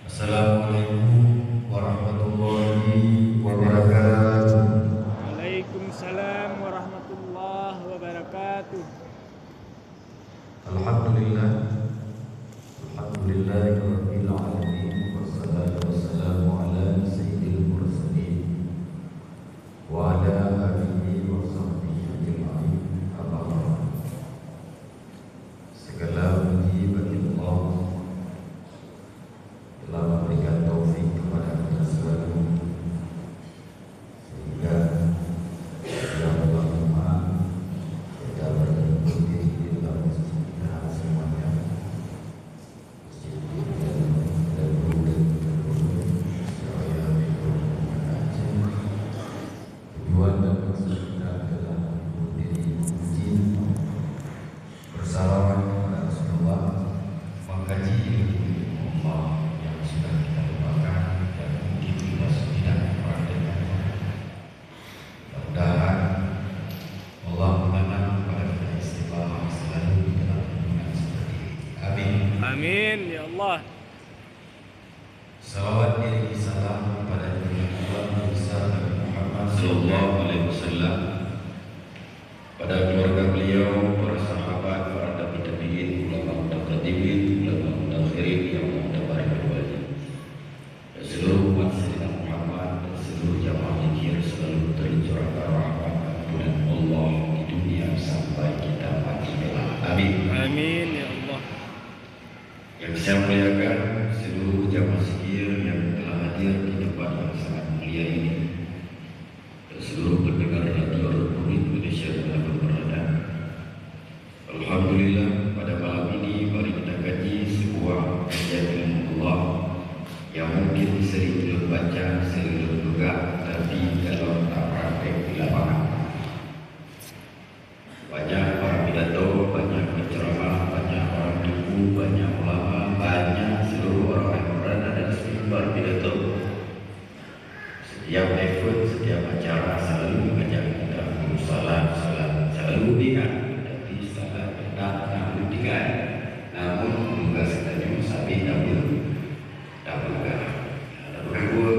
Assalamualaikum warahmatullahi wabarakatuh. Waalaikumsalam warahmatullahi wabarakatuh. Alhamdulillah, alhamdulillahirabbil alamin, wassalatu wassalamu ala sayyidil mursalin wa ala alihi wa sahbihi ajma'in. Amma ba'd. Segala puji bagi Allah telah memberikan taufik kepada kita sekalian sehingga ya Allah kita berkumpul di dalam masjid kita semuanya, masjid dan guru saya itu Aceh. Tujuan dan maksud kita adalah berdiri masjid bersalaman kepada Rasulullah, mengkaji ilmu Allah yang sudah kita lupakan dan mungkin kita sudah mempraktikkannya. Mudah-mudahan Allah menanam kepada kita istiqamah selalu di dalam hubungan seperti ini. Amin. Amin ya Allah. Salawat diri salam kepada Nabi besar Nabi Muhammad sallallahu alaihi wasallam, pada keluarga beliau, para sahabat, para tabi'in, ulama mutaqaddimin, ulama mutakhirin yang mutabarik wali, dan seluruh umat Sayyidina Muhammad dan seluruh jamaah zikir selalu tercurahkan rahmat ampunan Allah di dunia sampai kita mati kelak. Amin. Amin ya Allah. Yang saya muliakan seluruh jamaah zikir yang telah hadir di tempat yang sangat mulia ini, dan seluruh pendengar radio Republik Indonesia dimanapun berada. Alhamdulillah, pada malam ini mari kita kaji sebuah kajian ilmu Allah yang mungkin sering belum baca, sering belum juga, tapi kalau tak praktek di lapangan. Banyak para pidato, banyak penceramah, banyak orang tuku, banyak ulama, banyak seluruh orang yang berada di mimbar pidato. Setiap effort, setiap acara selalu mengajak kita untuk salat, selalu ingat. Tapi salat tak buktikan. Namun tugas kita juga sabi tak bergah. Tak bergah pun.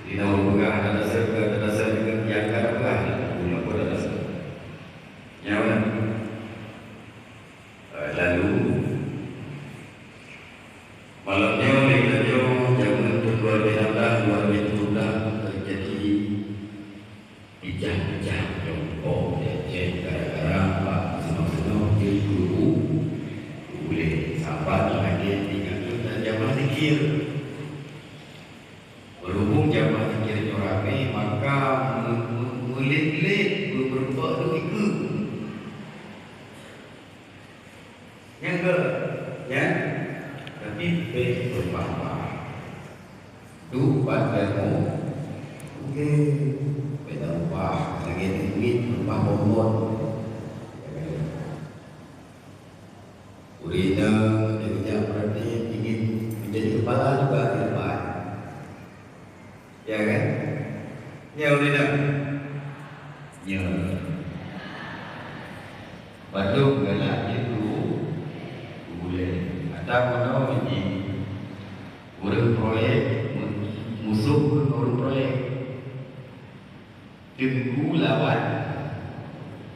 Di dalam bergah ada dasar juga yang tak bergah. Punya pun ada dasar. Nyawa. Lalu malamnya oleh kita jangan berdua binatang luar biasa terjadi pijak-pijak jongkok gara-gara Pak senang-senang dia guru boleh sahabat lagi tinggal dan jamaah zikir. Berhubung jamaah zikirnya ramai, maka melit-lit berubah logika. Yang ke ya, tapi berubah. Tu padamu, okey, berubah. Lagi duit berubah bomot. Urina dia berarti ingin menjadi kepala juga di depan. Ya kan? Ya urina. Ya. Badung galak itu boleh. Ada mana ini urang proyek musuh urang proyek. Tengku lawan.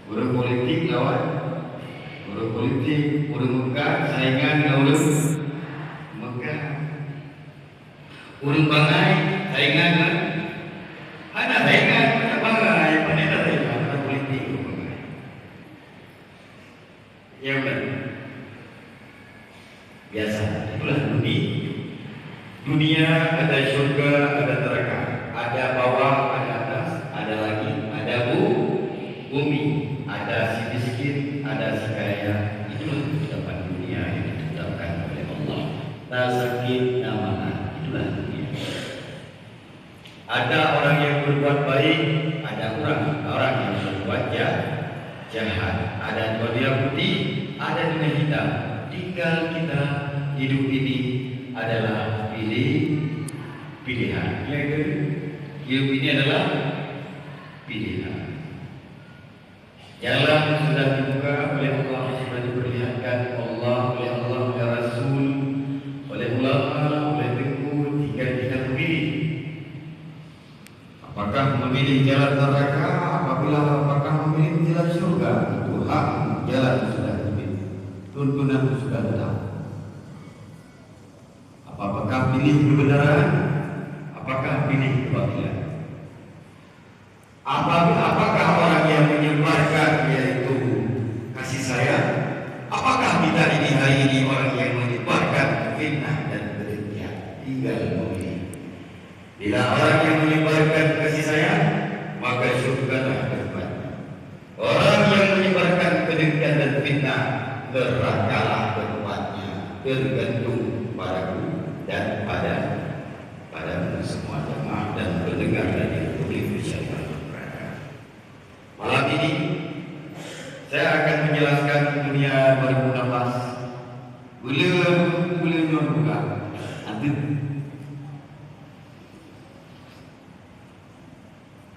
Urang politik lawan. Urang politik, urang Mekah saingan dengan urang Mekah. Urang bangai saingan dengan ada saingan pada bangai, pada saingan pada politik urang bangai. Ya benar. Biasa, itulah dunia ada syurga, ada neraka, ada bawah, ada atas, ada langit, ada bumi, ada si miskin, ada si kaya. Itulah ketetapan dunia yang ditetapkan oleh Allah. Tak sakit, tak mahal. Itulah dunia. Ada orang yang berbuat baik, ada orang yang berbuat jahat. Ada dunia putih, ada dunia hitam. Tinggal kita hidup ini adalah pilihan. Ya kan? Hidup ini adalah pilihan. Jalan sudah dibuka oleh Allah, sudah diperlihatkan Allah oleh Rasul, oleh ulama, oleh pilih kebenaran, apakah pilih kebatilan? Apakah orang yang menyebarkan yaitu kasih sayang? Apakah kita ini hari ini orang yang menyebarkan fitnah dan kedengkian? Tinggal memilih. Bila orang yang menyebarkan kasih sayang, maka syurgalah tempatnya. Orang yang menyebarkan kedengkian dan fitnah, nerakalah tempatnya. Tergantung padaku dan pada semua jemaah dan pendengar dari Republik Indonesia. Malam ini saya akan menjelaskan dunia 2016. Belum buka. Nanti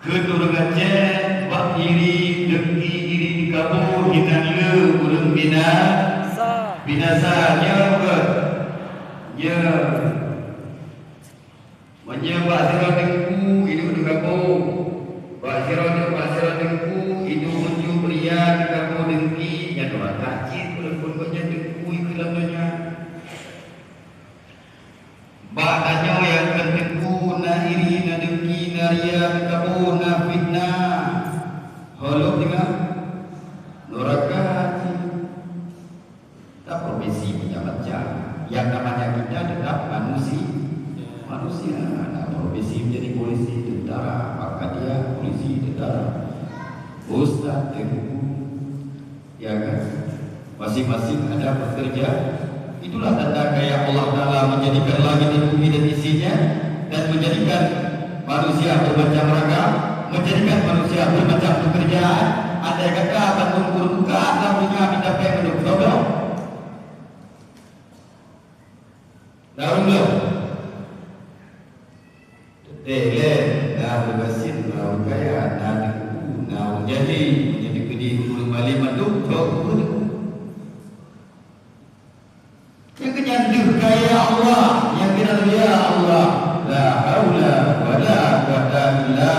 keturungannya bak iri dengki iri kabur hinan le ulun binasanya ya menyebab sirah dengku hidup di kampung Basirah dengku itu menuju pria di kampung dengki yang orang kacir pun banyak dengku iklamnya bahannya yang dengku na iri na dengki na ria di kampung na fitnah halus dengan neraka tak profesi macam-macam yang namanya kita tetap manusia ada profesi menjadi polisi tentara maka dia polisi tentara ustaz tengku ya kan masing-masing ada pekerja itulah tanda kaya Allah Ta'ala menjadikan langit dan bumi dan isinya dan menjadikan manusia bermacam ragam menjadikan manusia bermacam pekerjaan ada yang kata bangun kurungka ada punya minta pengen menurut Darullah Tele dah berbasin dah kaya dah deku dah jadi kediri turun balik manduk yang kenyanduk kaya Allah yang kena ya Allah la haula wala quwwata illa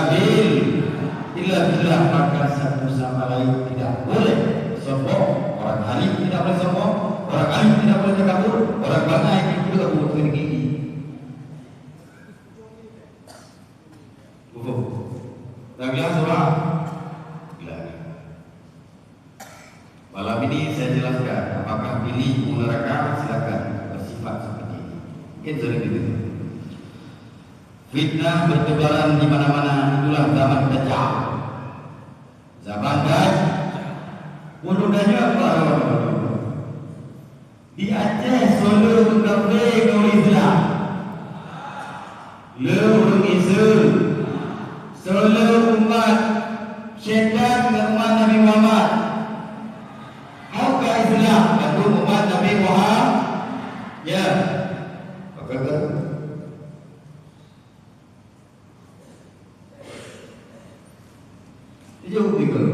billah maka satu sama lain tidak boleh sombong orang alim tidak boleh sombong orang alim tidak boleh takabur orang bangga itu juga boleh tinggi. Dah bilang surah? Bilang. Malam ini saya jelaskan apakah pilih neraka silakan bersifat seperti ini. Mungkin sering begitu. Fitnah bertebaran di mana-mana itulah zaman Dajjal. Zaman Dajjal. Bodohnya apa? Di Aceh Solo kafe kau Islam. Lu Islam. Solo umat syaitan dengan umat Nabi Muhammad. Hauka Islam dan umat Nabi Muhammad. Ya. Apa kata? Dia jauh tinggal.